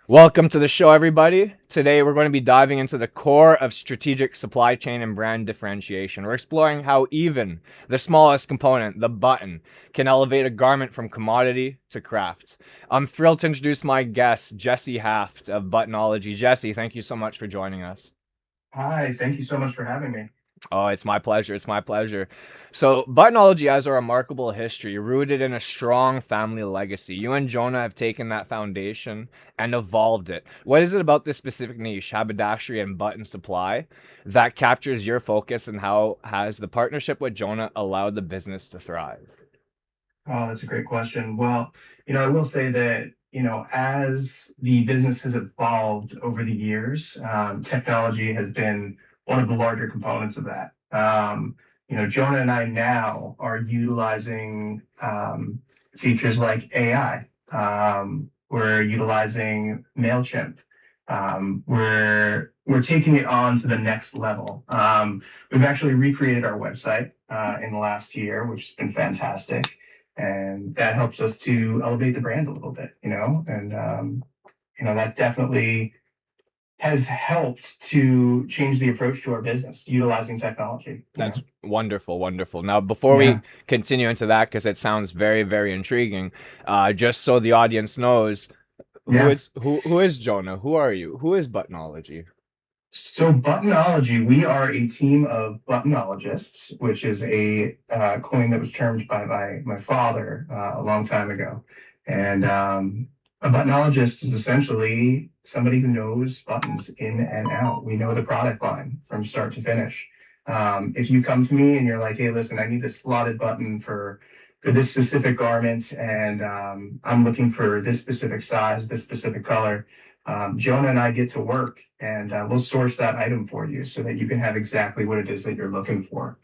Welcome to the show, everybody. Today, we're going to be diving into the core of strategic supply chain and brand differentiation. We're exploring how even the smallest component, the button, can elevate a garment from commodity to craft. I'm thrilled to introduce my guest, Jesse Haft of Buttonology. Jesse, thank you so much for joining us. Hi, thank you so much for having me. Oh, it's my pleasure. It's my pleasure. So, Buttonology has a remarkable history rooted in a strong family legacy. You and Jonah have taken that foundation and evolved it. What is it about this specific niche, haberdashery and button supply, that captures your focus, and how has the partnership with Jonah allowed the business to thrive? Oh, that's a great question. Well, I will say that, as the business has evolved over the years, technology has been one of the larger components of that. Jonah and I now are utilizing features like AI. We're utilizing MailChimp. We're taking it on to the next level. We've actually recreated our website in the last year, which has been fantastic, and that helps us to elevate the brand a little bit, and that definitely has helped to change the approach to our business utilizing technology. That's wonderful, wonderful. Now, before we Yeah. continue into that, because it sounds very, very intriguing, just so the audience knows, Yeah. who is Jonah? Who are you? Who is Buttonology? So Buttonology, we are a team of buttonologists, which is a coin that was termed by my father a long time ago. And a buttonologist is essentially somebody who knows buttons in and out. We know the product line from start to finish. If you come to me and you're like, "Hey, listen, I need a slotted button for this specific garment, and I'm looking for this specific size, this specific color," Jonah and I get to work, and we'll source that item for you so that you can have exactly what it is that you're looking for.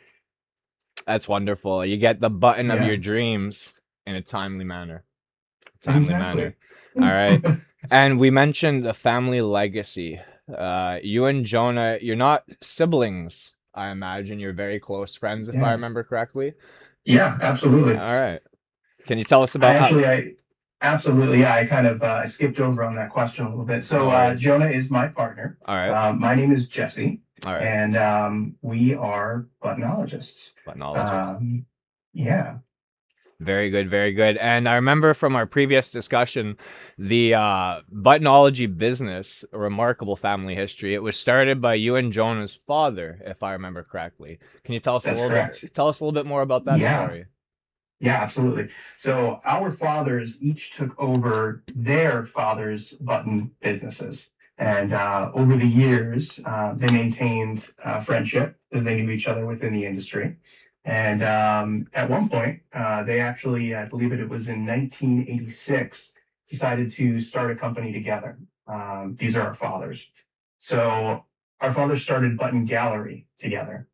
That's wonderful. You get the button of Yeah, your dreams in a timely manner. Timely manner. exactly. All right. And we mentioned the family legacy. You and Jonah, you're not siblings, I imagine. You're very close friends, if I Yeah, remember correctly. yeah, absolutely. All right. Can you tell us I about how? actually, I absolutely, yeah, I kind of I skipped over on that question a little bit. So No worries. Jonah is my partner. All right. My name is Jesse, All right. and we are buttonologists. Buttonologist. Um, yeah. Very good, very good. And I remember from our previous discussion, the Buttonology business, a remarkable family history. It was started by you and Jonah's father, if I remember correctly. Can you tell us a That's little correct. bit? Tell us a little bit more about that Yeah. story. Yeah, absolutely. So our fathers each took over their father's button businesses. And over the years, they maintained friendship as they knew each other within the industry. And at one point, they actually, I believe it was in 1986, decided to start a company together. These are our fathers. So our fathers started Button Gallery together.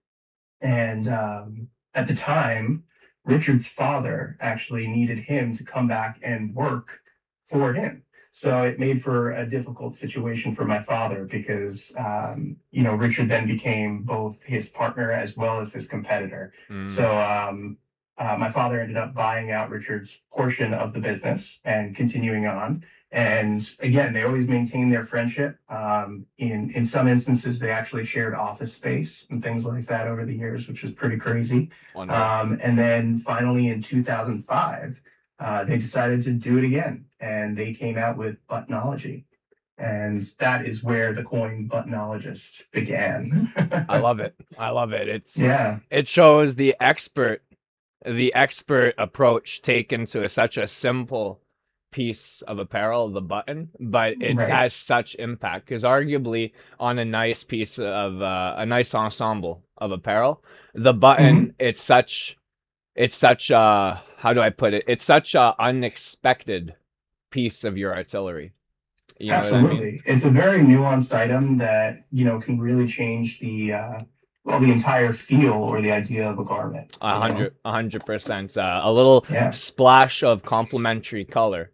And at the time, Richard's father actually needed him to come back and work for him. So it made for a difficult situation for my father because, Richard then became both his partner as well as his competitor. Mm, So my father ended up buying out Richard's portion of the business and continuing on. And again, they always maintained their friendship. In some instances, they actually shared office space and things like that over the years, which was pretty crazy. wonderful. And then finally in 2005, they decided to do it again, and they came out with Buttonology, and that is where the coin buttonologist began. I love it. I love it. Yeah, It shows the expert approach taken to such a simple piece of apparel, the button, but it right. has such impact because arguably on a nice piece of a nice ensemble of apparel, the button, Mhm. it's such how do I put it? It's such a unexpected piece of your artillery. You know what I mean? Absolutely. It's a very nuanced item that, can really change the entire feel or the idea of a garment. A hundred percent. A little Yeah, splash of complementary color.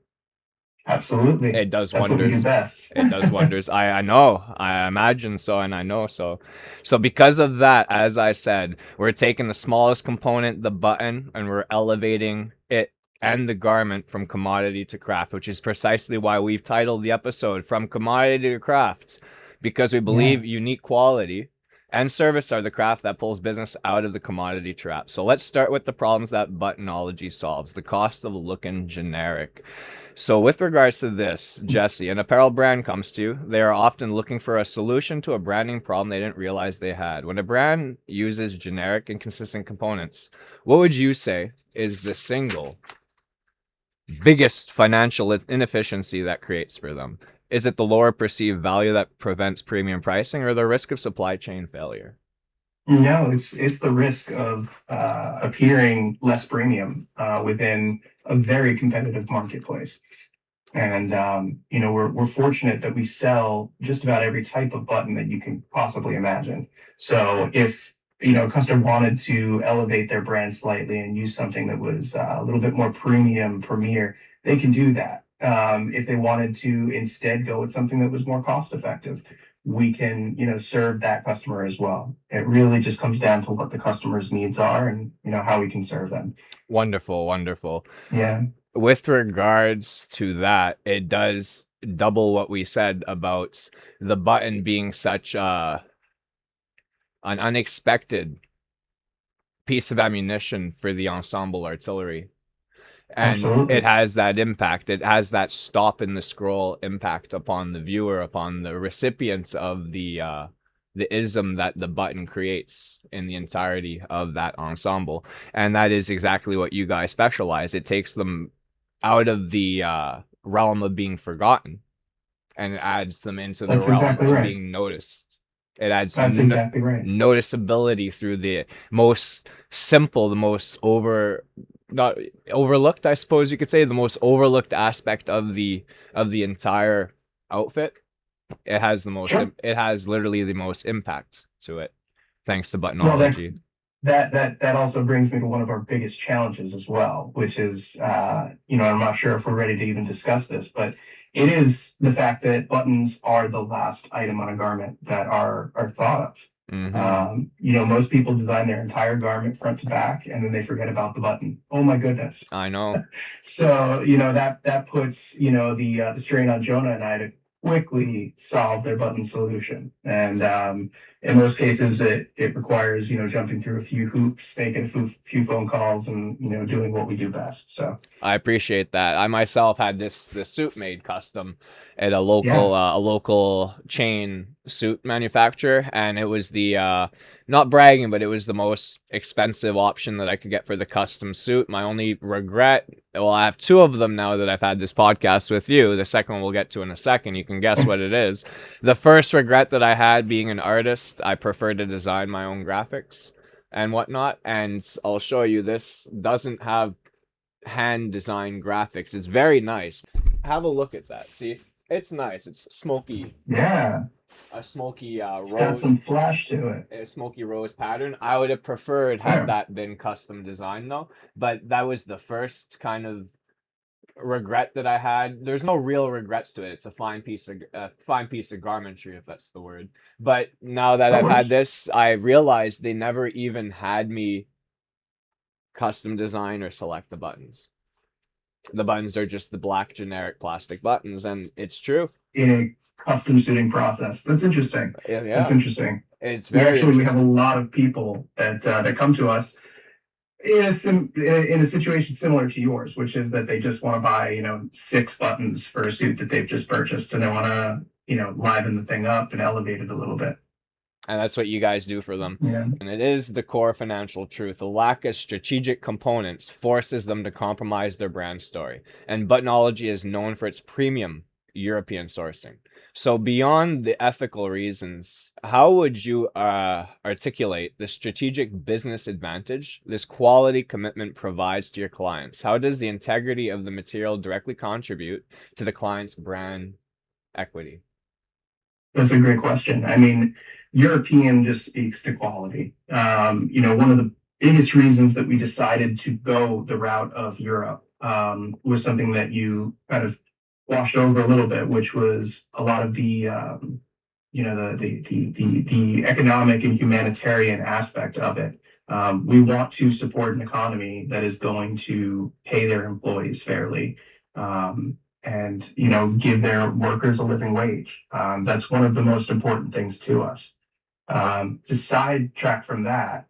absolutely. It does That's what we do wonders. best. It does wonders. I know. I imagine so, and I know so. So because of that, as I said, we're taking the smallest component, the button, and we're elevating it and the garment from commodity to craft, which is precisely why we've titled the episode From Commodity to Craft, because we Yeah, believe unique quality and service are the craft that pulls business out of the commodity trap. So let's start with the problems that Buttonology solves, the cost of looking generic. So, with regards to this, Jesse, an apparel brand comes to you, they are often looking for a solution to a branding problem they didn't realize they had. When a brand uses generic and consistent components, what would you say is the single biggest financial inefficiency that creates for them? Is it the lower perceived value that prevents premium pricing or the risk of supply chain failure? no, it's the risk of appearing less premium within a very competitive marketplace. And we're fortunate that we sell just about every type of button that you can possibly imagine. So if a customer wanted to elevate their brand slightly and use something that was a little bit more premium, premier, they can do that. If they wanted to instead go with something that was more cost effective, we can serve that customer as well. It really just comes down to what the customer's needs are and how we can serve them. Wonderful, wonderful. Yeah, With regards to that, it does double what we said about the button being such an unexpected piece of ammunition for the ensemble artillery. And it absolutely. has that impact. It has that stop in the scroll impact upon the viewer, upon the recipients of the ism that the button creates in the entirety of that ensemble. And that is exactly what you guys specialize. It takes them out of the realm of being forgotten and adds them into the That's realm exactly of right. being noticed. It adds That's exactly right. noticeability through the most simple, the most not overlooked, I suppose you could say, the most overlooked aspect of the entire outfit. It has the most. Sure. It has literally the most impact to it, thanks to Well, that Buttonology. that also brings me to one of our biggest challenges as well, which is, I'm not sure if we're ready to even discuss this, but it is the fact that buttons are the last item on a garment that are thought of. Mm-hmm. Most people design their entire garment front to back, and then they forget about the button. Oh my goodness. I know. So that puts the strain on Jonah and I to quickly solve their button solution. And in most cases, it requires jumping through a few hoops, making a few phone calls, and doing what we do best. So I appreciate that. I myself had this suit made custom at yeah, a local chain suit manufacturer, and it was the not bragging, but it was the most expensive option that I could get for the custom suit. My only regret, well, I have two of them now that I've had this podcast with you. The second one we'll get to in a second. You can guess what it is. The first regret that I had being an artist, I prefer to design my own graphics and whatnot, and I'll show you this doesn't have hand designed graphics. It's very nice. Have a look at that. See, it's nice. It's smoky, yeah, a smoky it's got some flash to it. a smoky rose pattern. I would have preferred had Yeah, that been custom designed though, but that was the first kind of regret that I had. There's no real regrets to it. It's a fine piece of garmentry, if that's the word. But now that that I've had works. this, I realized they never even had me custom design or select the buttons. The buttons are just the black generic plastic buttons, and it's true. In a custom suiting process. That's interesting. That's Yeah, interesting. it's We very actually we have a interesting. lot of people that come to us in a situation similar to yours, which is that they just want to buy six buttons for a suit that they've just purchased, and they want to liven the thing up and elevate it a little bit. And that's what you guys do for them. Yeah, And it is the core financial truth. The lack of strategic components forces them to compromise their brand story. And Buttonology is known for its premium European sourcing. So, beyond the ethical reasons, how would you articulate the strategic business advantage this quality commitment provides to your clients? How does the integrity of the material directly contribute to the client's brand equity? that's a great question. I mean, European just speaks to quality. One of the biggest reasons that we decided to go the route of Europe was something that you kind of washed over a little bit, which was a lot of the the economic and humanitarian aspect of it. We want to support an economy that is going to pay their employees fairly, and give their workers a living wage. That's one of the most important things to us. To sidetrack from that,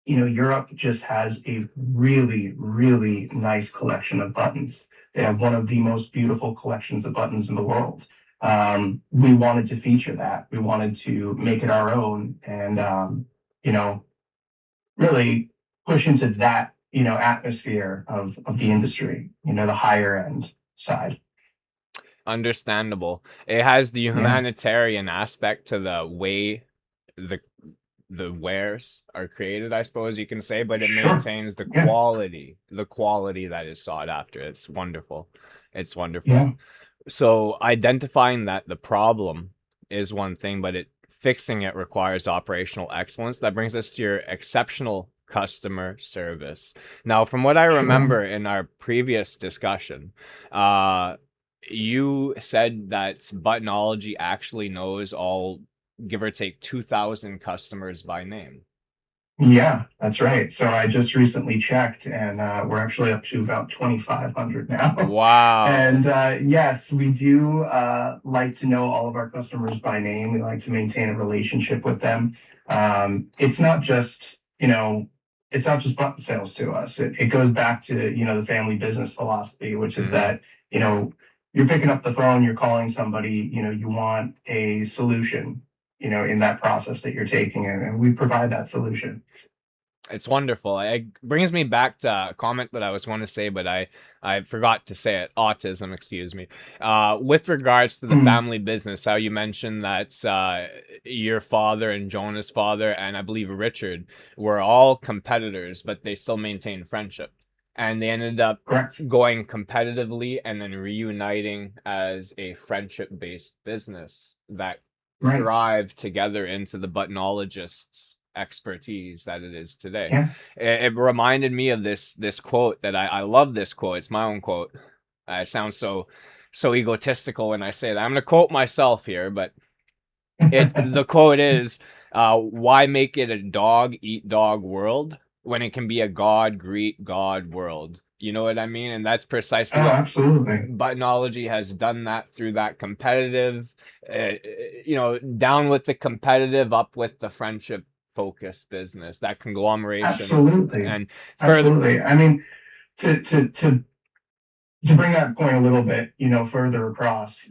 Europe just has a really, really nice collection of buttons. They have one of the most beautiful collections of buttons in the world. We wanted to feature that. We wanted to make it our own, and you know, really push into that atmosphere of the industry. The higher end side. Understandable. It has the Yeah, humanitarian aspect to the way the the wares are created, I suppose you can say, but it sure. maintains Yeah, the quality that is sought after. It's wonderful. It's wonderful. yeah, So identifying that the problem is one thing, but fixing it requires operational excellence. That brings us to your exceptional customer service. Now, from what I sure. remember in our previous discussion, uh, you said that Buttonology actually knows all, give or take, 2,000 customers by name. Yeah, that's right. So I just recently checked, and we're actually up to about 2,500 now. Wow. And yes, we do like to know all of our customers by name. We like to maintain a relationship with them. It's not just, it's not just button sales to us. It goes back to, the family business philosophy, which is Hmm. that, you're picking up the phone, you're calling somebody, you want a solution, in that process that you're taking, and we provide that solution. It's wonderful. It brings me back to a comment that I was going to say, but I forgot to say it. Autism, excuse me. With regards to the Mm, family business, how you mentioned that your father and Jonah's father, and I believe Richard, were all competitors, but they still maintained friendship, and they ended up correct. going competitively and then reuniting as a friendship-based business that Right. thrived together into the buttonologist's expertise that it is today. Yeah. It reminded me of this quote that I love this quote. It's my own quote. It sounds so egotistical when I say that. I'm going to quote myself here, but the quote is, "Why make it a dog eat dog world when it can be a God greet God world?" You know what I mean? And that's Oh, precisely what absolutely. Buttonology has done, that through that competitive, down with the competitive, up with the friendship focused business, that conglomeration, Absolutely. and further. Absolutely. I mean, to bring that point a little bit, further across,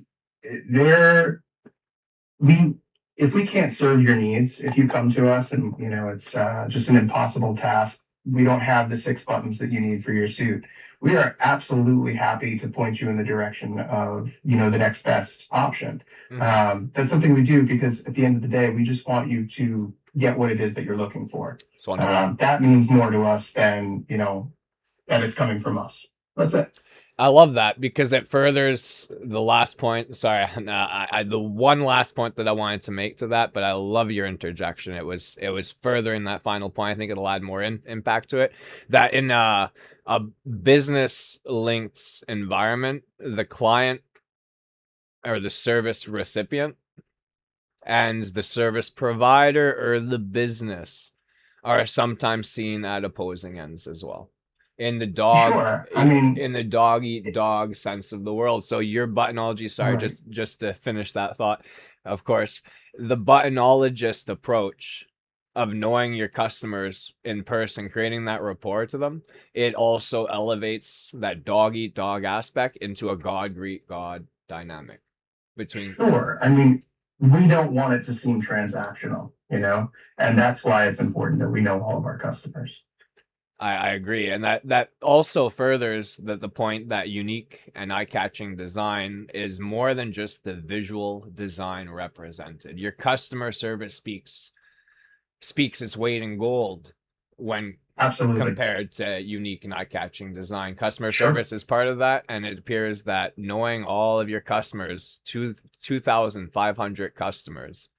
there we if we can't serve your needs, if you come to us and it's just an impossible task, we don't have the six buttons that you need for your suit. We are absolutely happy to point you in the direction of the next best option. Mhm, That's something we do because at the end of the day, we just want you to get what it is that you're looking for. it's wonderful. That means more to us than that it's coming from us. That's it. I love that because it furthers the last point. Sorry, the one last point that I wanted to make to that, but I love your interjection. It was furthering that final point. I think it'll add more impact to it. That in a business linked environment, the client or the service recipient and the service provider or the business are sometimes seen at opposing ends as well. In the dog Sure. I mean, in the dog eat dog sense of the world. So your buttonology, sorry, right. just to finish that thought, of course, the buttonologist approach of knowing your customers in person, creating that rapport to them, it also elevates that dog eat dog aspect into a God greet God dynamic between. Sure. I mean, we don't want it to seem transactional, and that's why it's important that we know all of our customers. I agree, and that also furthers the point that unique and eye-catching design is more than just the visual design represented. Your customer service speaks its weight in gold when Absolutely. compared to unique and eye-catching design. Customer Sure. service is part of that, and it appears that knowing all of your customers, 2,500 customers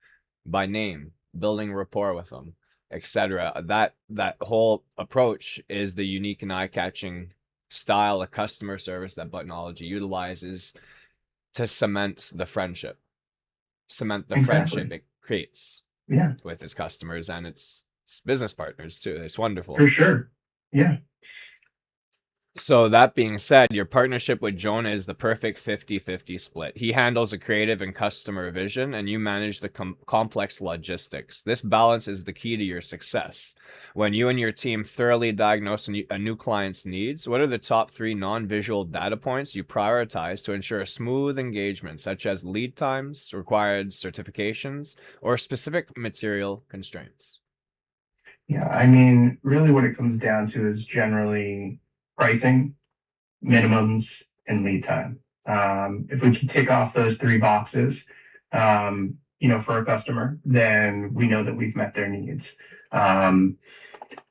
by name, building rapport with them, etc. That whole approach is the unique and eye-catching style of customer service that Buttonology utilizes to cement the friendship Exactly. it creates Yeah. with its customers, and business partners too. It's For wonderful. sure. Yeah. So that being said, your partnership with Jonah is the perfect 50-50 split. He handles the creative and customer vision, and you manage the complex logistics. This balance is the key to your success. When you and your team thoroughly diagnose a new client's needs, what are the top three non-visual data points you prioritize to ensure a smooth engagement, such as lead times, required certifications, or specific material constraints? Yeah. I mean, really what it comes down to is generally pricing, minimums, and lead time. If we can tick off those three boxes, for a customer, then we know that we've met their needs. Um,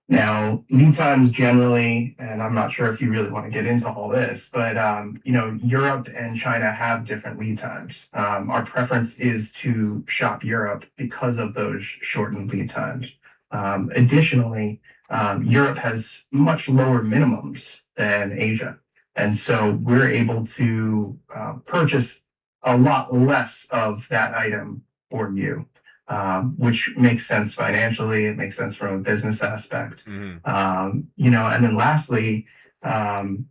Now, lead times generally, and I'm not sure if you really want to get into all this, but Europe and China have different lead times. Our preference is to shop Europe because of those shortened lead times. Additionally, Europe has much lower minimums than Asia, and so we're able to purchase a lot less of that item for you, which makes sense financially. It makes sense from a business aspect. Mm-hmm. And then lastly, um,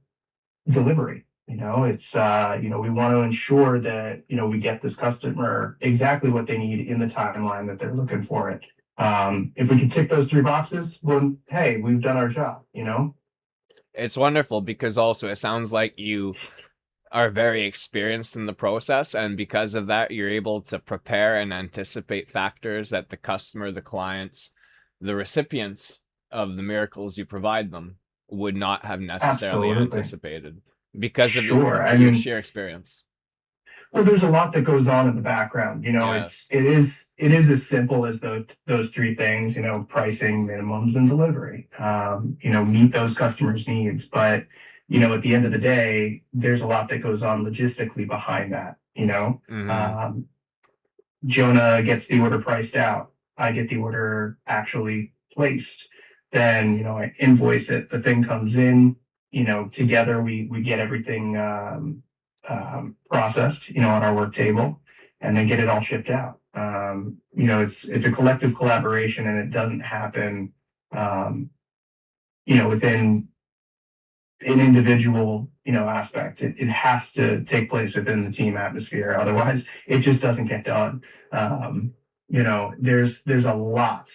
delivery. We want to ensure that, we get this customer exactly what they need in the timeline that they're looking for it. If we can tick those three boxes, well, hey, we've done our job. It's wonderful because also it sounds like you are very experienced in the process, and because of that you're able to prepare and anticipate factors that the customer, the clients, the recipients of the miracles you provide them would not have necessarily Absolutely. anticipated because of Sure. I your mean, sheer experience. well, there's a lot that goes on in the background. Yes. It is as simple as those three things. Pricing, minimums, and delivery. Meet those customers' needs. But at the end of the day, there's a lot that goes on logistically behind that. Mm-hmm. Jonah gets the order priced out. I get the order actually placed. Then I invoice it. The thing comes in. Together we get everything processed. On our work table, and then get it all shipped out. It's a collective collaboration, and it doesn't happen. Within an individual aspect. It has to take place within the team atmosphere. Otherwise, it just doesn't get done. There's a lot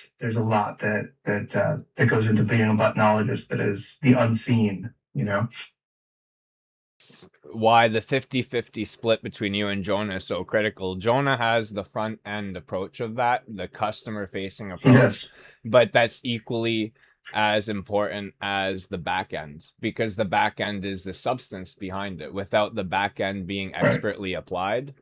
that goes into being a buttonologist that is the unseen. Why the 50-50 split between you and Jonah is so critical. Jonah has the front end approach of that, the customer facing He approach, does. but that's equally as important as the back end, because the back end is the substance behind it. Without the back end being Right. expertly applied,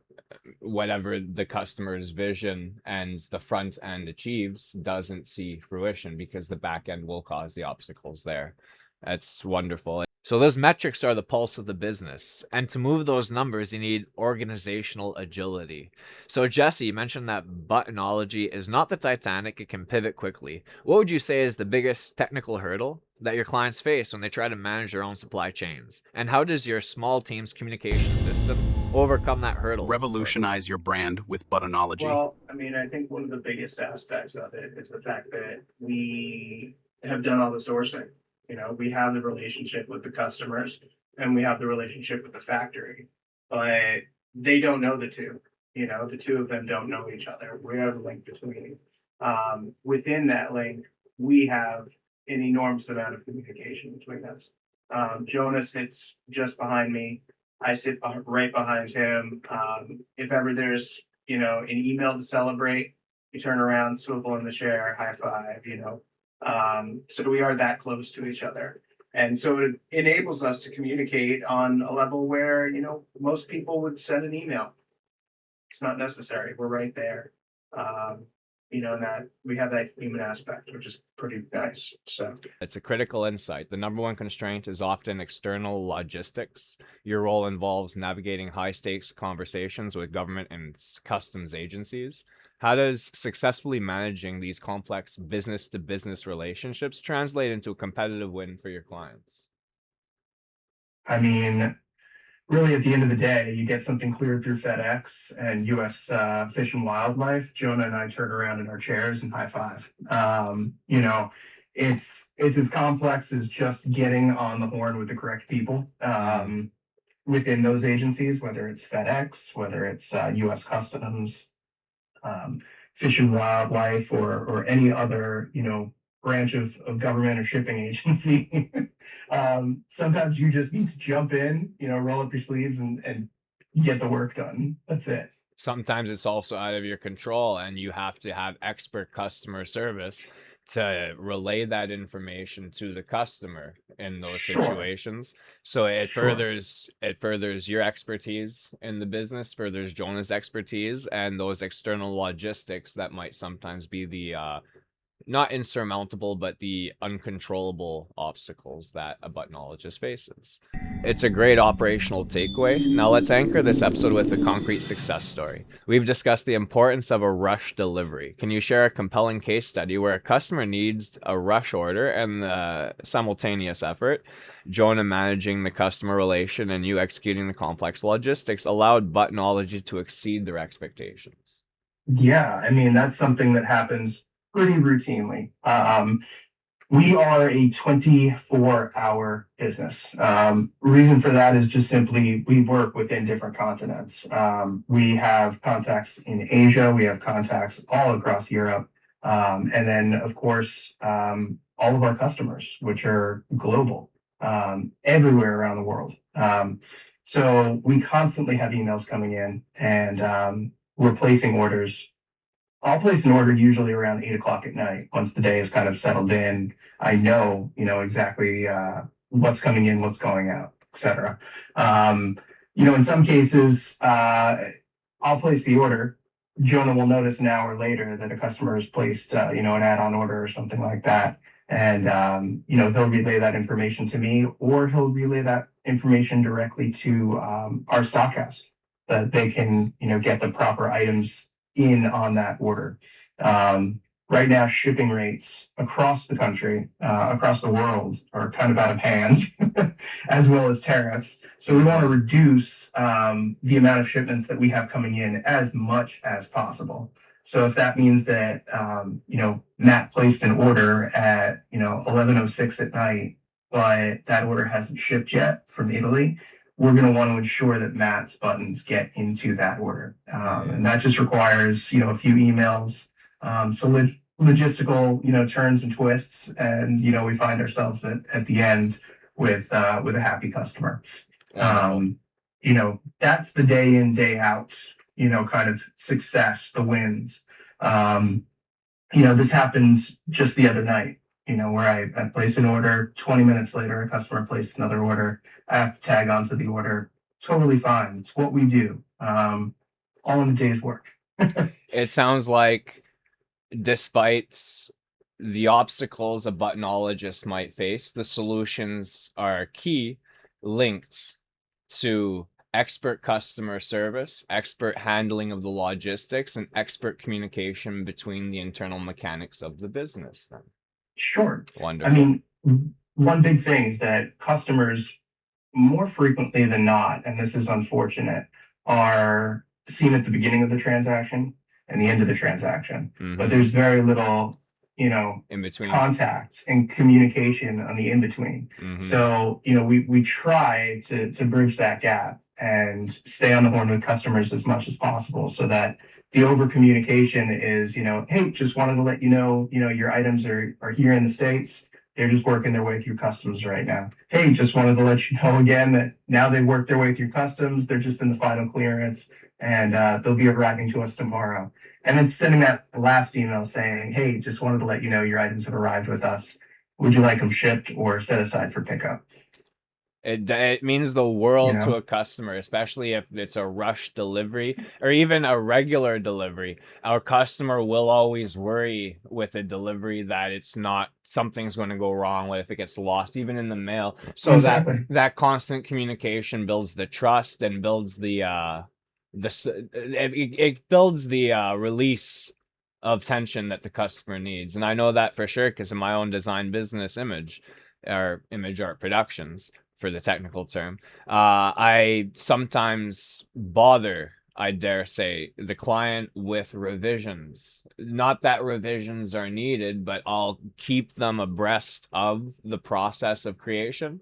whatever the customer's vision and the front end achieves doesn't see fruition because the back end will cause the obstacles there. That's wonderful. So those metrics are the pulse of the business. And to move those numbers, you need organizational agility. So Jesse, you mentioned that Buttonology is not the Titanic, it can pivot quickly. What would you say is the biggest technical hurdle that your clients face when they try to manage their own supply chains? And how does your small team's communication system overcome that hurdle for them? Revolutionize your brand with Buttonology. Well, I mean, I think one of the biggest aspects of it is the fact that we have done all the sourcing. We have the relationship with the customers, and we have the relationship with the factory, but they don't know the two. The two of them don't know each other. We are the link between. Within that link, we have an enormous amount of communication between us. Jonah sits just behind me. I sit right behind him. If ever there's an email to celebrate, you turn around, swivel in the chair, high five. So we are that close to each other, and so it enables us to communicate on a level where most people would send an email. It's not necessary. We're right there. And that we have that human aspect, which is pretty nice. So It's a critical insight. The number one constraint is often external logistics. Your role involves navigating high stakes conversations with government and customs agencies. How does successfully managing these complex business to business relationships translate into a competitive win for your clients? I mean, really at the end of the day, you get something cleared through FedEx and U.S. Fish and Wildlife. Jonah and I turn around in our chairs and high five. It's as complex as just getting on the horn with the correct people within those agencies, whether it's FedEx, whether it's U.S. Customs, um, Fish and Wildlife, or any other branch of government or shipping agency. Sometimes you just need to jump in, roll up your sleeves and get the work done. That's it. Sometimes it's also out of your control, and you have to have expert customer service to relay that information to the customer in those Sure, situations. So it sure. furthers your expertise in the business, furthers Jonah's expertise, and those external logistics that might sometimes be the not insurmountable, but the uncontrollable obstacles that a buttonologist faces. It's a great operational takeaway. Now let's anchor this episode with a concrete success story. We've discussed the importance of a rush delivery. Can you share a compelling case study where a customer needs a rush order and the simultaneous effort, Jonah managing the customer relation and you executing the complex logistics, allowed Buttonology to exceed their expectations? Yeah, I mean, that's something that happens pretty routinely. We are a 24-hour business. Reason for that is just simply we work within different continents. We have contacts in Asia, we have contacts all across Europe, and then, of course, all of our customers, which are global, everywhere around the world. So we constantly have emails coming in, and we're placing orders. I'll place an order usually around 8 o'clock at night. Once the day is kind of settled in, I know, exactly what's coming in, what's going out, etc. In some cases, I'll place the order. Jonah will notice an hour later that a customer has placed, an add-on order or something like that. And, he'll relay that information to me, or he'll relay that information directly to our stockhouse that they can, get the proper items in on that order. Right now, shipping rates across the country, across the world, are kind of out of hand, as well as tariffs. So we want to reduce the amount of shipments that we have coming in as much as possible. So if that means that Matt placed an order at 11:06 at night, but that order hasn't shipped yet from Italy, we're going to want to ensure that Matt's buttons get into that order. And that just requires, a few emails, some logistical, turns and twists. And, we find ourselves at the end with a happy customer. That's the day in, day out, kind of success, the wins. This happened just the other night, where I placed an order. 20 minutes later, a customer placed another order. I have to tag onto the order. Totally fine. It's what we do. All in a day's work. It sounds like, despite the obstacles a buttonologist might face, the solutions are key, linked to expert customer service, expert handling of the logistics, and expert communication between the internal mechanics of the business. Then, Sure. I wonderful. mean, one big thing is that customers, more frequently than not, and this is unfortunate, are seen at the beginning of the transaction and the end of the transaction. But there's very little, in between. contact and communication on the in between. So, we try to bridge that gap and stay on the horn with customers as much as possible, so that the over communication is, hey, just wanted to let you know, your items are here in the States. They're just working their way through customs right now. Hey, just wanted to let you know again that now they've worked their way through customs. They're just in the final clearance, and they'll be arriving to us tomorrow. And then sending that last email saying, hey, just wanted to let you know your items have arrived with us. Would you like them shipped or set aside for pickup? It means the world to a customer, especially if it's a rush delivery or even a regular delivery. Our customer will always worry with a delivery that it's not, something's going to go wrong. What if it gets lost, even in the mail? So Exactly. that constant communication builds the trust and builds it builds the release of tension that the customer needs. And I know that for sure because in my own design business, Image Art Productions, for the technical term. I sometimes bother, I dare say, the client with revisions. Not that revisions are needed, but I'll keep them abreast of the process of creation.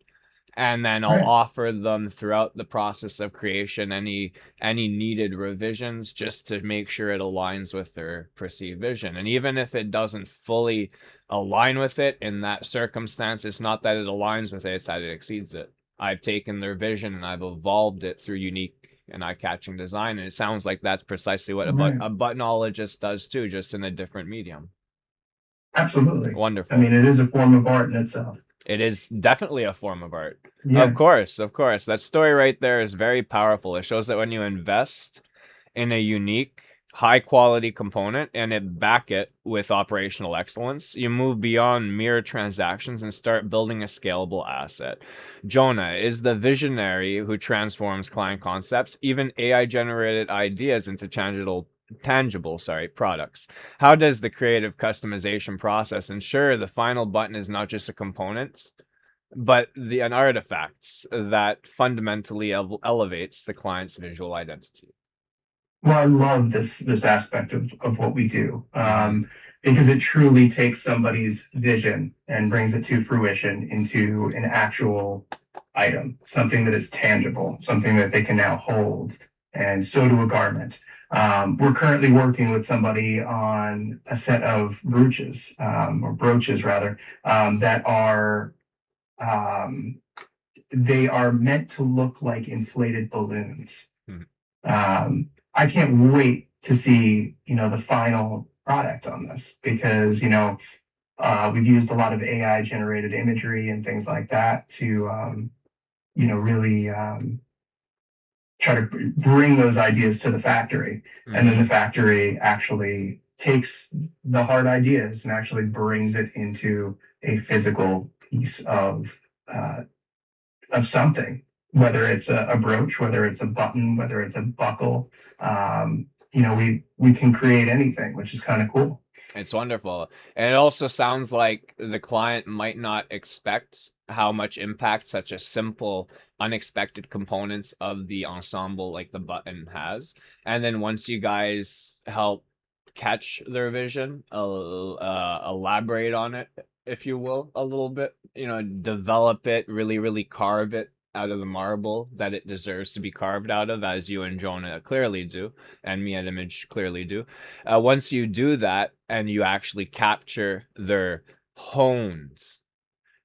And then I'll Right. offer them throughout the process of creation any needed revisions just to make sure it aligns with their perceived vision. And even if it doesn't fully align with it in that circumstance, it's not that it aligns with it, it's that it exceeds it. I've taken their vision and I've evolved it through unique and eye-catching design, and it sounds like that's precisely what a Right. buttonologist does too, just in a different medium. Absolutely. I Wonderful. mean, it is a form of art in itself. It is definitely a form of art. Yeah. Of course, of course. That story right there is very powerful. It shows that when you invest in a unique, high quality component and back it with operational excellence, you move beyond mere transactions and start building a scalable asset. Jonah is the visionary who transforms client concepts, even AI generated ideas, into tangible products. How does the creative customization process ensure the final button is not just a component, but an artifact that fundamentally elevates the client's visual identity? Well, I love this aspect of what we do, because it truly takes somebody's vision and brings it to fruition into an actual item, something that is tangible, something that they can now hold, and so do a garment. We're currently working with somebody on a set of brooches, or brooches rather, that are um, they are meant to look like inflated balloons. Mhm. I can't wait to see, the final product on this, because, we've used a lot of AI generated imagery and things like that to, really try to bring those ideas to the factory. And then the factory actually takes the hard ideas and actually brings it into a physical piece of something, whether it's a brooch, whether it's a button, whether it's a buckle. We can create anything, which is kind of cool. It's wonderful. And it also sounds like the client might not expect how much impact such a simple, unexpected components of the ensemble like the button has. And then once you guys help catch their vision, elaborate on it, if you will, a little bit, develop it, really, really carve it out of the marble that it deserves to be carved out of, as you and Jonah clearly do, and me at Image clearly do. Once you do that and you actually capture their honed,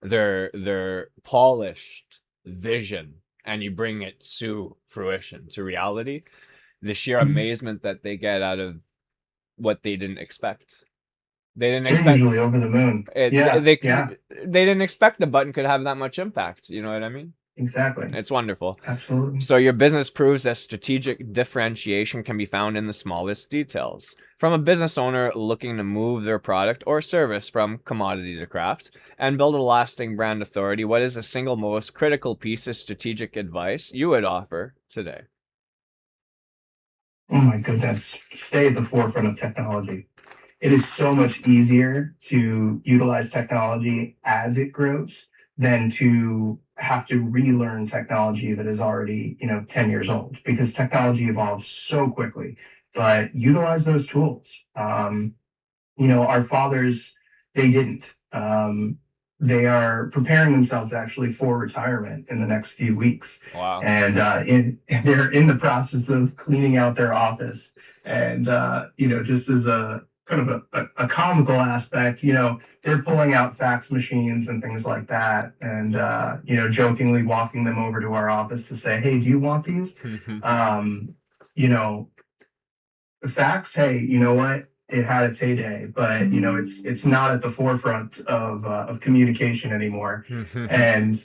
their polished vision, and you bring it to fruition, to reality, the sheer amazement that they get out of what they didn't expect. They didn't They're expect usually over the moon. it. Yeah, They yeah, they didn't expect the button could have that much impact. You know what I mean? exactly. It's wonderful. Absolutely. So your business proves that strategic differentiation can be found in the smallest details. From a business owner looking to move their product or service from commodity to craft and build a lasting brand authority, what is the single most critical piece of strategic advice you would offer today? Oh my goodness. Stay at the forefront of technology. It is so much easier to utilize technology as it grows than to have to relearn technology that is already, 10 years old, because technology evolves so quickly. But utilize those tools. Our fathers, they didn't. They are preparing themselves actually for retirement in the next few weeks. Wow. And they're in the process of cleaning out their office. And, just as a kind of a comical aspect, they're pulling out fax machines and things like that. And, jokingly walking them over to our office to say, hey, do you want these? You know, fax, hey, you know what? It had its heyday, but it's not at the forefront of communication anymore. And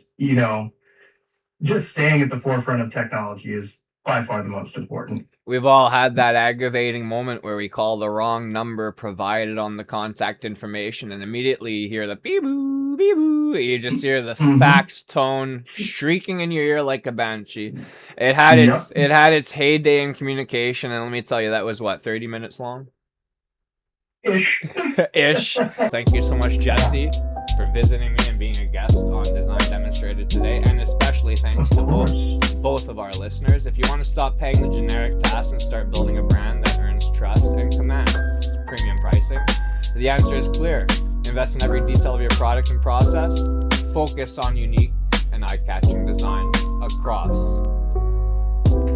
just staying at the forefront of technology is by far the most important. We've all had that aggravating moment where we call the wrong number provided on the contact information and immediately you hear the beep-boo, beep-boo. You just hear the fax tone shrieking in your ear like a banshee. It had its heyday in communication, and let me tell you, that was what, 30 minutes long? Ish. Ish. Thank you so much, Jesse, for visiting me and being a guest on Design Demonstrated pleasure today, and especially thanks Of to course. both of our listeners. If you want to stop paying the generic tasks and start building a brand that earns trust and commands premium pricing, the answer is clear. Invest in every detail of your product and process. Focus on unique and eye-catching design across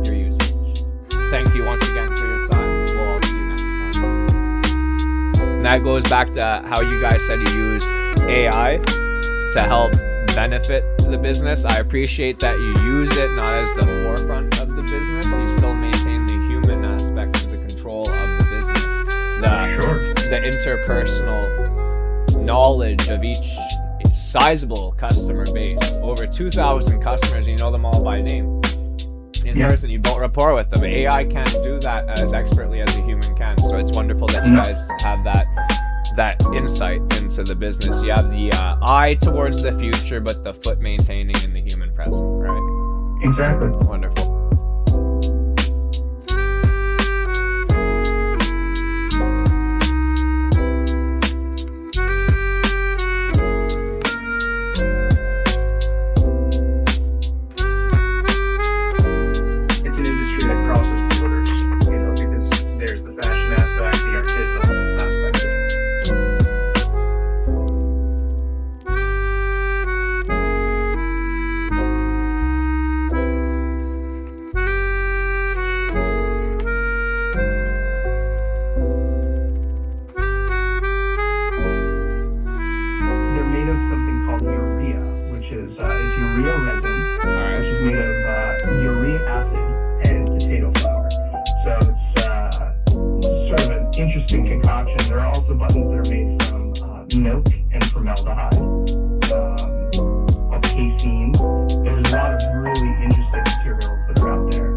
your usage. Thank you once again for your time. We'll all see you next time. And that goes back to how you guys said you use AI to help benefit the business. I appreciate that you use it not as the forefront of the business. You still maintain the human aspect of the control of the business. The interpersonal knowledge of each sizable customer base. Over 2,000 customers, you know them all by name. In person, you built rapport with them. AI can't do that as expertly as a human can. So it's wonderful that you guys have that insight into the business. You have the eye towards the future, but the foot maintaining in the human present, right? Exactly. Wonderful. It's an industry that crosses borders, because there's the fashion aspect, the artisanal aspect. They're made of something called urea, which is urea resin, which is made of uric acid and potato flour. So it's sort of an interesting concoction. There are also buttons that are made from milk and formaldehyde, of casein. There's a lot of really interesting materials that are out there.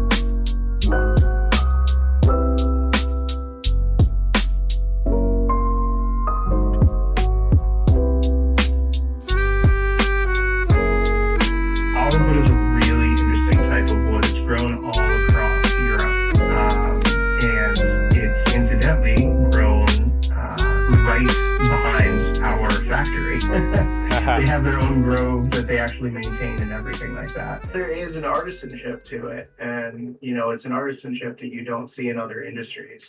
All of it is a really interesting type of wood. It's grown all across Europe, and it's incidentally grown right behind our factory. They have their own grove that they actually maintain and everything like that. There is an artisanship to it, and it's an artisanship that you don't see in other industries.